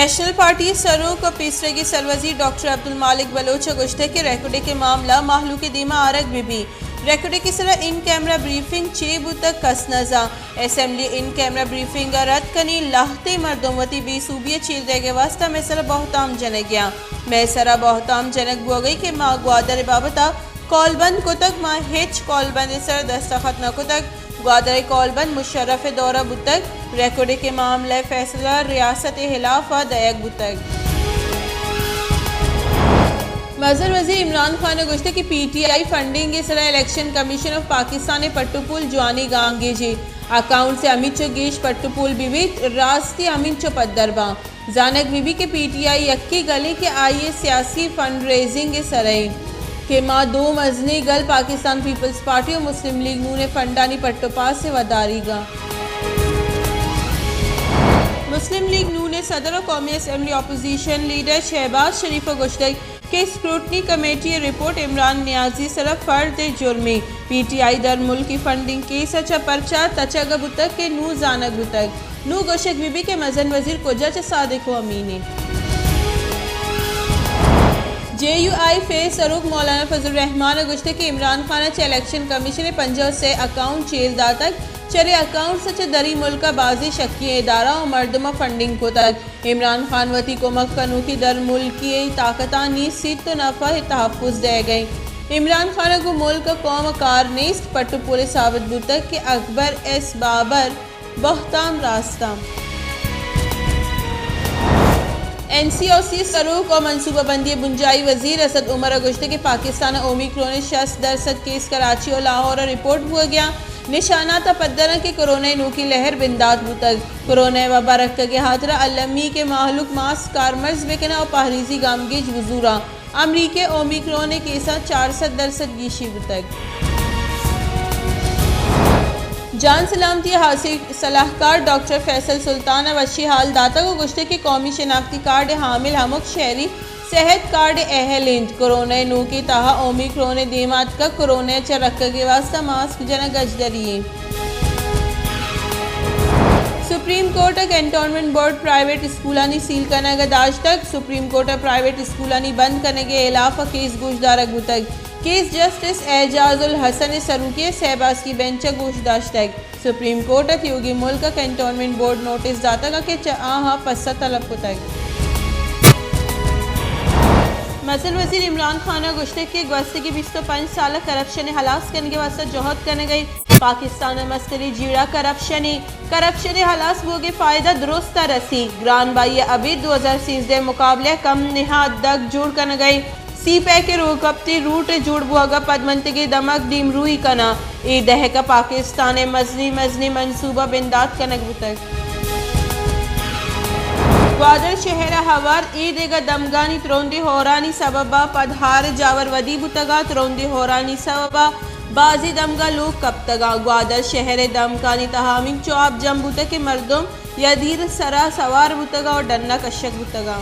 National party सरूक और पीसरे की सरवजी doctor Abdul मालिक बलोच गुश्ते के रेकॉर्ड के मामला माहलू के दीमा आरक बीबी रेकॉर्ड की तरह इन कैमरा ब्रीफिंग चेबू तक कसनजा असेंबली इन कैमरा ब्रीफिंग रद्द कनी लाहते मर्दोमती बी सूबिया चील देगे वास्ता मैसरा बहुताम जनक गया मैसरा बहुताम जनक बो गई के माँ ग्वादर बाबता कॉलबंद को तक माँ हेच कॉलबंद सर दस्तखत न को तक ग्वादर कॉलबंद मुशर्रफ दौरा बुतक रेकॉर्ड के मामले फैसला रियासत हिलाफा दयक बुतक। वज़ीर वज़ीर इमरान खान ने गुश्ते की PTI फंडिंग के सरा इलेक्शन कमीशन ऑफ पाकिस्तान पट्टुपुल जवानी गांगे जी अकाउंट से अमित चो गेश पट्टुपुल विविध रास्ती अमित चो पद्दरबा जानक बीबी के PTI यक्की गले के आइए सियासी फंड रेजिंग के सरई के माँ दो मजनी गल पाकिस्तान पीपल्स पार्टी और मुस्लिम लीग नू ने फंडानी पट्टोपास से वदारीगा। मुस्लिम लीग नू ने सदर और कौमी assembly opposition leader Shahbaz Sharif गुश्ते के scrutiny committee report Imran Niazi सरफ फर्द जुर्मी PTI दर मुल्क की फंडिंग केस अच्छा पर्चा तचग बुतक के नू जानक बुतक नू गोशक बीबी के मजन वजीर को जज सादिक अमीनी JUI फेस सरूक मौलाना फजल रहमान गुश्ते के इमरान खान चे इलेक्शन कमीशन पंजाब से अकाउंट चेलदा तक चले अकाउंट सच दरी मुल्क का बाजी शक्की इदारा और मर्दमा फंडिंग को तक इमरान खान वती को मक्कनू की दर मुल्की ताकता नी सीत तो नफा तहफ़ुज़ दे गई इमरान खान को मुल्क कौम कार नीस्त पट्टुपुरे साबित बुतक के अकबर एस बाबर बहताम रास्ता NCOC सरूक और मनसूबाबंदी बुंजाई वजीर असद उमर गुश्ते के पाकिस्तान ओमिक्रोन 60% केस कराची और लाहौर रिपोर्ट हुआ गया निशाना तपद्दर के कोरोना नू की लहर बिंदात बुतक कोरोना वबा रख के हाथरा अलमी के माहलुक मास कारमर्ज बेकना और पहरीजी गामगीज वजूरा अमरीके ओमिक्रोन केसा 400% गीशी बुतक जान सलामती हासिल सलाहकार डॉक्टर फैसल सुल्तान वशी हाल दाता को गुश्ते के कौमी शनाख्ती कार्ड हामिल हमुक शहरी सेहत कार्ड अहलिंद कोरोना नू की ताहा ओमिक्रोन दीमात का कोरोना च रख के वास्ता मास्क जना गजदरिए supreme court cantonment board private स्कूलानी सील करने का दाज तक सुप्रीम कोर्ट प्राइवेट स्कूलानी बंद करने के अलावा केस गोशदारक बुतक केस जस्टिस एजाजुल हसन सरूकी सहबाज की बेंच गोशदाश्त तक सुप्रीम कोर्ट योगी मुल्क कैंटोनमेंट बोर्ड नोटिस दाता का के आहा पस्सा तलब को तक मसल वजीर इमरान खान गुश्ते के गस्ते की 25 साल करप्शन हलास करने के वास्ते जोहद करने गई पाकिस्तान में मस्तरी जीड़ा करप्शन हलास होगे फायदा दुरुस्त रसी ग्रान बाई अभी 2013 मुकाबले कम निहाद दग जोड़ करने गई सी पै के रोकप्ती रूट जुड़ बुआगा पदमंती की दमक दीम रूई कना ए दह का पाकिस्तान मजनी मंसूबा बिंदात कनक बुतक ग्वादर शहर हवार ईदेगा दमगानी त्रोंदी होरानी सबबा पदहार जावर वदी बुतगा त्रोंदी होरानी सबबा बाजी दमगा लोग कब तगा ग्वादर शहर दमकानी तहामिक चौब जम बुतक के मर्दम यदीर सरा सवार बुतगा और डन्ना कशक बुतगा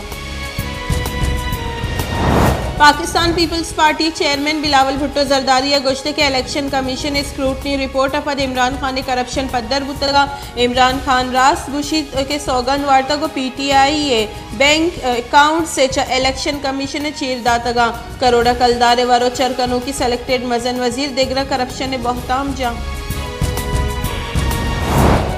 Pakistan peoples party chairman Bilawal Bhutto Zardari गुश्ते के इलेक्शन कमीशन स्क्रूटनी रिपोर्ट अफद इमरान खान ने करप्शन पद्दर बुतगा इमरान खान रास गुशी के सौगंध वार्ता को PTI बैंक अकाउंट से इलेक्शन कमीशन ने चीर दातगा करोड़ा कलदारे वरो चरकनों की सेलेक्टेड मजन वजीर देगरा करप्शन ने बहुताम जा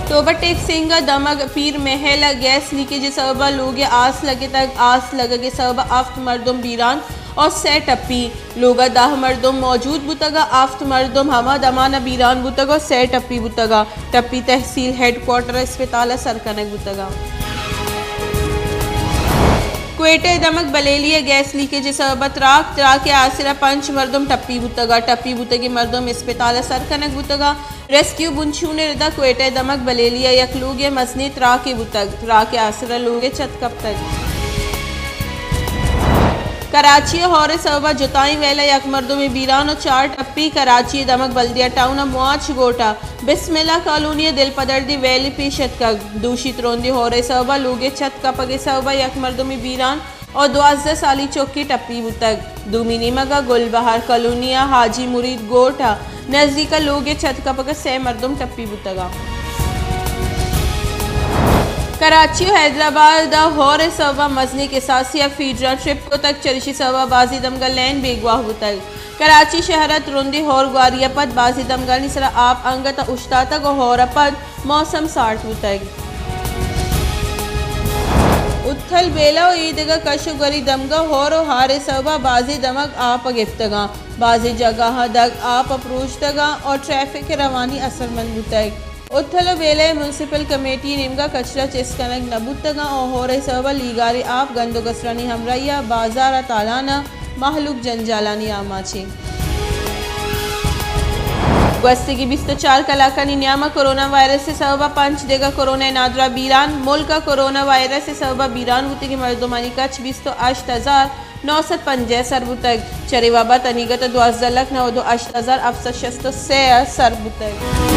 टोबटेक सिंगा दमग पीर महला गैस लीकेज सबबा लोग आस लगे तक आस लगे सबबा आफ्त मर्दम बीरान और से टप्पी लोगा दाह मर्दम मौजूद बुतगा आफ्त मर्दम हमा दमाना बीरान बुतगा से टप्पी बुतगा टप्पी तहसील हेडक्वार्टर अस्पताल सरकनक बुतगा क्वेटे दमक बलेलिया गैस लीकेज सबबा त्राक के आसिरा पंच मर्दम टप्पी बुतगी मर्दम अस्पताल सरकनक बुतगा रेस्क्यू बुंशू ने रिदा क्वेटे दमक बलेलिया यकलूग मसनी त्रा के बुतक आसिरा लोगे छत कब तक कराची हौरे सबबा जुताई वेला यक मर्दों में बीरान और 4 टप्पी कराची दमक बल्दिया टाउन मुआच गोटा बिस्मिल्ला कॉलोनी दिल पदर्दी वैली पीशत का दूषित रोंदी हौरे सबबा लोगे छत का पगे सबबा यक मर्दों में बीरान और 12 साली चौकी टप्पी बुतक दूमिनी मगा गुलबहार कॉलोनिया हाजी मुरीद गोटा नजदीका लोगे छत का पगे से मर्दम टप्पी बुतगा कराची और हैदराबाद होर सवा मजनी के सासिया फीडरा ट्रिप को तक चरिशी सवा बाजी दमगल लैन बेगवा हुतल कराची शहरत रुंदी होर ग्वारिया पद बाजी दमगल निसरा आप अंगत उश्ता तक होर पद मौसम साठ हुतल उत्थल बेला ईदगा कशुगरी दमगा होर हारे सवा बाजी दमक आप गिफ्तगा बाजी जगह दग आप अप्रोचतगा और ट्रैफिक रवानी असरमंद हुतल उत्थल बेले म्यूनसिपल कमेटी निमगा कचरा चेस्कनक नबुतगा और होरे सवा लीगारी आप गंदो गसरानी हमराइया बाजार तालाना महलुक जंजालानी आमाची गस्ती की 24 कलाकानी न्यामा कोरोना वायरस से सबबा 5 देगा कोरोना नादरा बीरान मुल्क का कोरोना वायरस से सबबा बीरान होती की मर्दमानी कच 28,950 सरबुतक चरेवाबा तनीगत 12 लाख 9 8,000 अफसर सरबुतक।